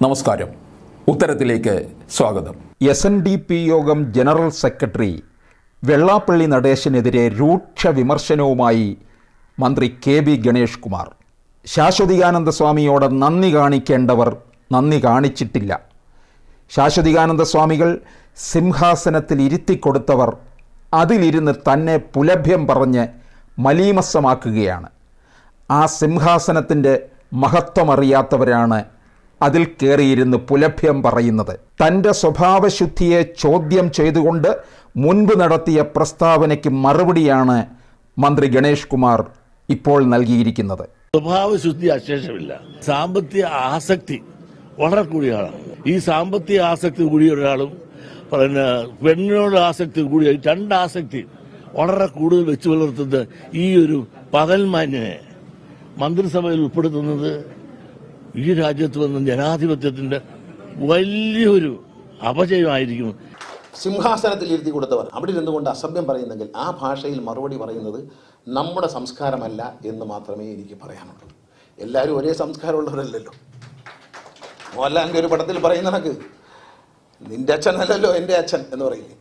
നമസ്കാരം. ഉത്തരത്തിലേക്ക് സ്വാഗതം. SNDP യോഗം ജനറൽ സെക്രട്ടറി വെള്ളാപ്പള്ളി നടേശനെതിരെ രൂക്ഷ വിമർശനവുമായി മന്ത്രി KB ഗണേഷ് കുമാർ. ശാശ്വതികാനന്ദ സ്വാമിയോട് നന്ദി കാണിക്കേണ്ടവർ നന്ദി കാണിച്ചിട്ടില്ല. ശാശ്വതികാനന്ദ സ്വാമികൾ സിംഹാസനത്തിൽ ഇരുത്തിക്കൊടുത്തവർ അതിലിരുന്ന് തന്നെ പുലഭ്യം പറഞ്ഞ് മലീമസമാക്കുകയാണ്. ആ സിംഹാസനത്തിൻ്റെ മഹത്വമറിയാത്തവരാണ് അതിൽ കയറിയിരുന്ന് പുലഭ്യം പറയുന്നത്. തൻ്റെ സ്വഭാവശുദ്ധിയെ ചോദ്യം ചെയ്തുകൊണ്ട് മുൻപ് നടത്തിയ പ്രസ്താവനയ്ക്ക് മറുപടിയാണ് മന്ത്രി ഗണേഷ് കുമാർ ഇപ്പോൾ നൽകിയിരിക്കുന്നത്. സ്വഭാവശുദ്ധി അശേഷമില്ല. സാമ്പത്തിക ആസക്തി വളരെ കൂടിയാണ്. ഈ സാമ്പത്തിക ആസക്തി കൂടിയ ഒരാളും പെണ്ണിനോട് ആസക്തി കൂടിയ രണ്ടാസക്തി വളരെ കൂടുതൽ വെച്ചു പുലർത്തുന്നത് ഈ ഒരു പകൽമാന്യനെ മന്ത്രിസഭയിൽ ഉൾപ്പെടുത്തുന്നത് ഈ രാജ്യത്ത് വന്ന ജനാധിപത്യത്തിന്റെ വലിയൊരു അപജയമായിരിക്കും. സിംഹാസനത്തിൽ ഇരുത്തി കൊടുത്തവർ അവിടെ ഇരുന്നുകൊണ്ട് അസഭ്യം പറയുന്നെങ്കിൽ ആ ഭാഷയിൽ മറുപടി പറയുന്നത് നമ്മുടെ സംസ്കാരമല്ല എന്ന് മാത്രമേ എനിക്ക് പറയാനുള്ളൂ. എല്ലാവരും ഒരേ സംസ്കാരമുള്ളവരല്ലല്ലോ. മോഹൻലാലിൻ്റെ ഒരു പടത്തിൽ പറയുന്ന കണക്ക് നിന്റെ അച്ഛനല്ലല്ലോ എൻ്റെ അച്ഛൻ എന്ന് പറയില്ലേ.